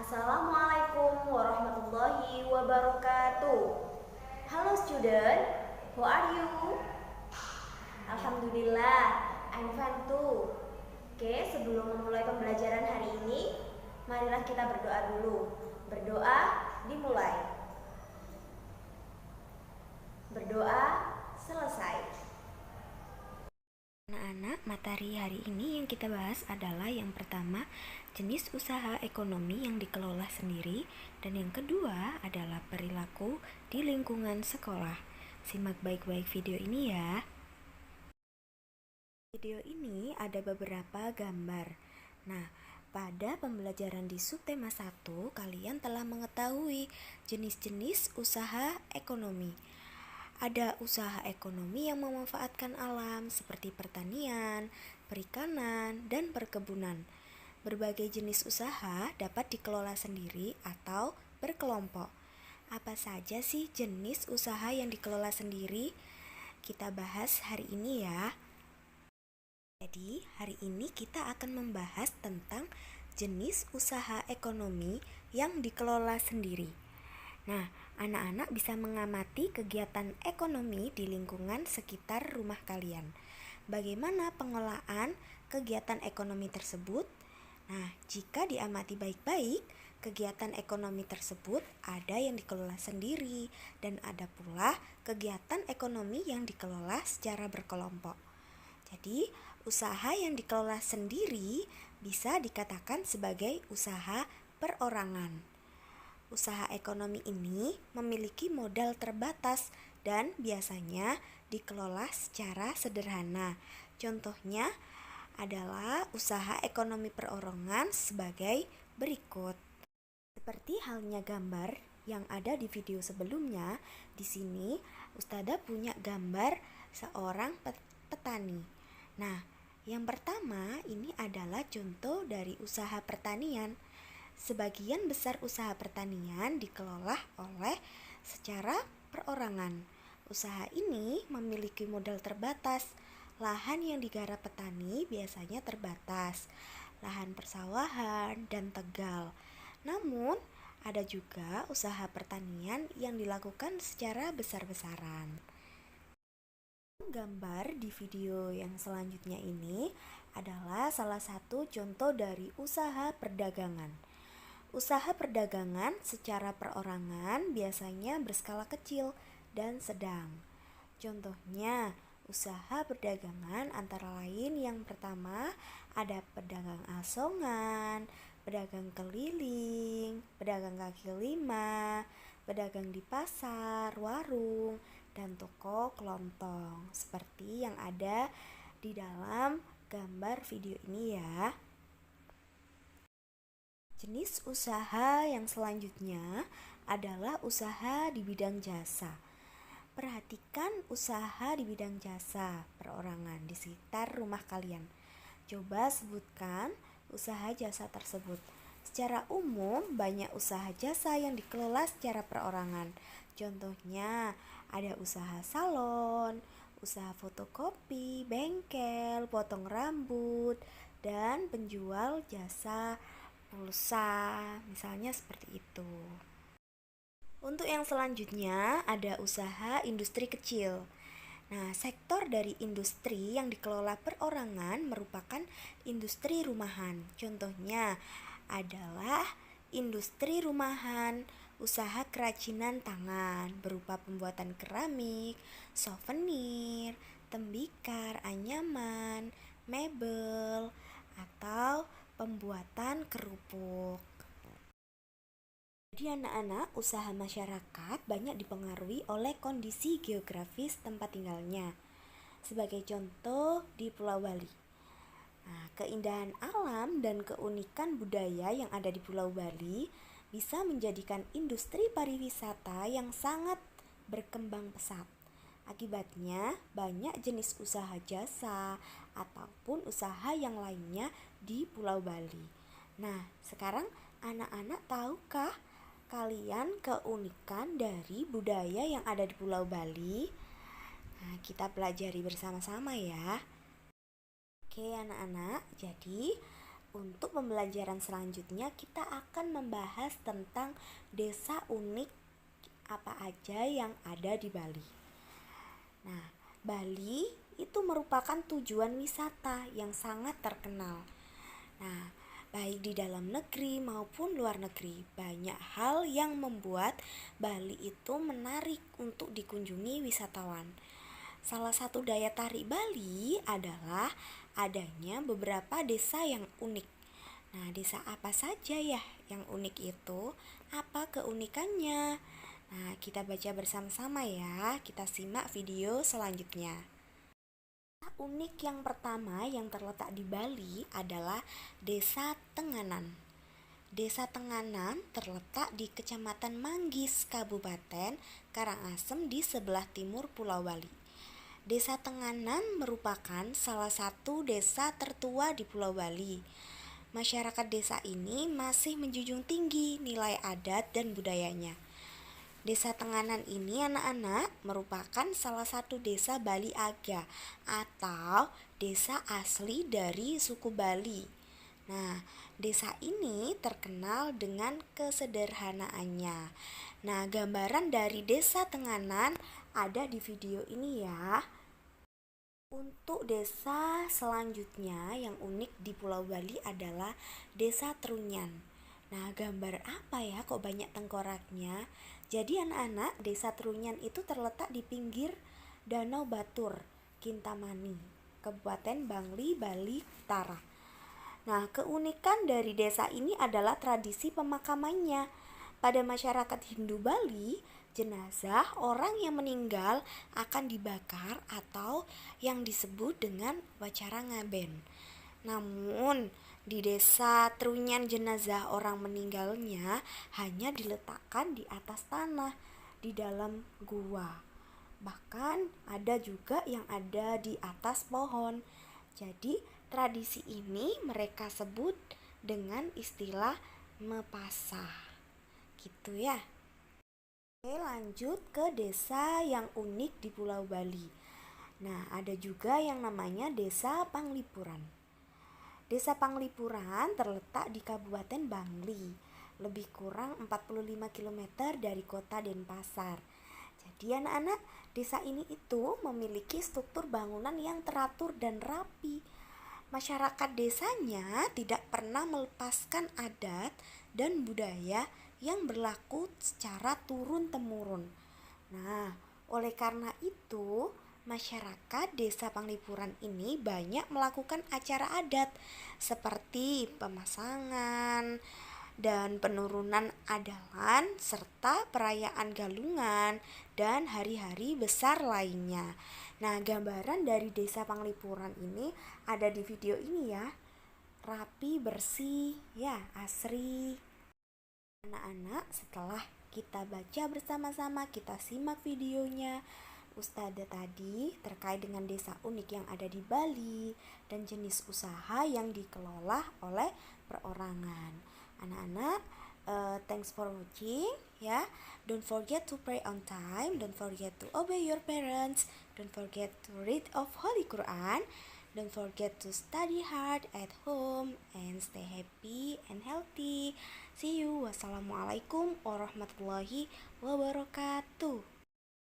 Assalamualaikum warahmatullahi wabarakatuh. Hello student, how are you? Alhamdulillah, I'm fine too. Oke, sebelum memulai pembelajaran hari ini, marilah kita berdoa dulu. Berdoa dimulai. Berdoa selesai. Anak-anak, materi hari ini yang kita bahas adalah yang pertama, jenis usaha ekonomi yang dikelola sendiri, dan yang kedua adalah perilaku di lingkungan sekolah. Simak baik-baik video ini ya. Video ini ada beberapa gambar. Nah, pada pembelajaran di subtema 1, kalian telah mengetahui jenis-jenis usaha ekonomi. Ada usaha ekonomi yang memanfaatkan alam seperti pertanian, perikanan, dan perkebunan. Berbagai jenis usaha dapat dikelola sendiri atau berkelompok. Apa saja sih jenis usaha yang dikelola sendiri? Kita bahas hari ini ya. Jadi, hari ini kita akan membahas tentang jenis usaha ekonomi yang dikelola sendiri. Nah, anak-anak bisa mengamati kegiatan ekonomi di lingkungan sekitar rumah kalian. Bagaimana pengelolaan kegiatan ekonomi tersebut? Nah, jika diamati baik-baik, kegiatan ekonomi tersebut ada yang dikelola sendiri dan ada pula kegiatan ekonomi yang dikelola secara berkelompok. Jadi, usaha yang dikelola sendiri bisa dikatakan sebagai usaha perorangan. Usaha ekonomi ini memiliki modal terbatas dan biasanya dikelola secara sederhana. Contohnya adalah usaha ekonomi perorangan sebagai berikut. Seperti halnya gambar yang ada di video sebelumnya, di sini Ustadzah punya gambar seorang petani. Nah, yang pertama ini adalah contoh dari usaha pertanian. Sebagian besar usaha pertanian dikelola oleh secara perorangan. Usaha ini memiliki modal terbatas. Lahan yang digarap petani biasanya terbatas, lahan persawahan dan tegal. Namun, ada juga usaha pertanian yang dilakukan secara besar-besaran. Gambar di video yang selanjutnya ini adalah salah satu contoh dari usaha perdagangan. Usaha perdagangan secara perorangan biasanya berskala kecil dan sedang. Contohnya, usaha perdagangan antara lain yang pertama ada pedagang asongan, pedagang keliling, pedagang kaki lima, pedagang di pasar, warung, dan toko kelontong. Seperti yang ada di dalam gambar video ini ya. Jenis usaha yang selanjutnya adalah usaha di bidang jasa. Perhatikan usaha di bidang jasa perorangan di sekitar rumah kalian. Coba sebutkan usaha jasa tersebut. Secara umum, banyak usaha jasa yang dikelola secara perorangan. Contohnya, ada usaha salon, usaha fotokopi, bengkel, potong rambut, dan penjual jasa pulsa, misalnya seperti itu. Untuk yang selanjutnya ada usaha industri kecil. Nah, sektor dari industri yang dikelola perorangan merupakan industri rumahan. Contohnya adalah industri rumahan, usaha kerajinan tangan berupa pembuatan keramik, souvenir, tembikar, anyaman, mebel, atau pembuatan kerupuk. Jadi anak-anak, usaha masyarakat banyak dipengaruhi oleh kondisi geografis tempat tinggalnya. Sebagai contoh di Pulau Bali. Nah, keindahan alam dan keunikan budaya yang ada di Pulau Bali bisa menjadikan industri pariwisata yang sangat berkembang pesat. Akibatnya, banyak jenis usaha jasa ataupun usaha yang lainnya di Pulau Bali. Nah, sekarang anak-anak tahukah kalian keunikan dari budaya yang ada di Pulau Bali? Nah, kita pelajari bersama-sama ya. Oke anak-anak, jadi Untuk pembelajaran selanjutnya kita akan membahas tentang desa unik apa aja yang ada di Bali. Nah, Bali itu merupakan tujuan wisata yang sangat terkenal. Nah, baik di dalam negeri maupun luar negeri, banyak hal yang membuat Bali itu menarik untuk dikunjungi wisatawan. Salah satu daya tarik Bali adalah adanya beberapa desa yang unik. Nah, desa apa saja ya yang unik itu? Apa keunikannya? Nah, kita baca bersama-sama ya. Kita simak video selanjutnya. Desa unik yang pertama yang terletak di Bali adalah Desa Tenganan. Desa Tenganan terletak di Kecamatan Manggis, Kabupaten Karangasem di sebelah timur Pulau Bali. Desa Tenganan merupakan salah satu desa tertua di Pulau Bali. Masyarakat desa ini masih menjunjung tinggi nilai adat dan budayanya. Desa Tenganan ini anak-anak merupakan salah satu desa Bali Aga atau desa asli dari suku Bali. Nah, desa ini terkenal dengan kesederhanaannya. Nah, gambaran dari Desa Tenganan ada di video ini ya. Untuk desa selanjutnya yang unik di Pulau Bali adalah Desa Trunyan. Nah, gambar apa ya kok banyak tengkoraknya? Jadi anak-anak, Desa Trunyan itu terletak di pinggir Danau Batur, Kintamani, Kabupaten Bangli, Bali Utara. Nah, keunikan dari desa ini adalah tradisi pemakamannya. Pada masyarakat Hindu Bali, jenazah orang yang meninggal akan dibakar atau yang disebut dengan upacara ngaben. Namun, di desa Trunyan jenazah orang meninggalnya hanya diletakkan di atas tanah di dalam gua. Bahkan ada juga yang ada di atas pohon. Jadi, tradisi ini mereka sebut dengan istilah mepasah. Gitu ya. Oke, lanjut ke desa yang unik di Pulau Bali. Nah, ada juga yang namanya Desa Panglipuran. Desa Panglipuran terletak di Kabupaten Bangli, lebih kurang 45 km dari kota Denpasar. Jadi anak-anak, desa ini itu memiliki struktur bangunan yang teratur dan rapi. Masyarakat desanya tidak pernah melepaskan adat dan budaya yang berlaku secara turun-temurun. Nah, oleh karena itu, masyarakat Desa Panglipuran ini banyak melakukan acara adat seperti pemasangan dan penurunan adalan serta perayaan galungan dan hari-hari besar lainnya. Nah, gambaran dari Desa Panglipuran ini ada di video ini ya. Rapi, bersih, ya, asri. Anak-anak, setelah kita baca bersama-sama, kita simak videonya Ustadzah tadi terkait dengan desa unik yang ada di Bali dan jenis usaha yang dikelola oleh perorangan. Anak-anak, thanks for watching ya. Don't forget to pray on time, don't forget to obey your parents, don't forget to read of Holy Quran, don't forget to study hard at home and stay happy and healthy. See you. Wassalamualaikum warahmatullahi wabarakatuh.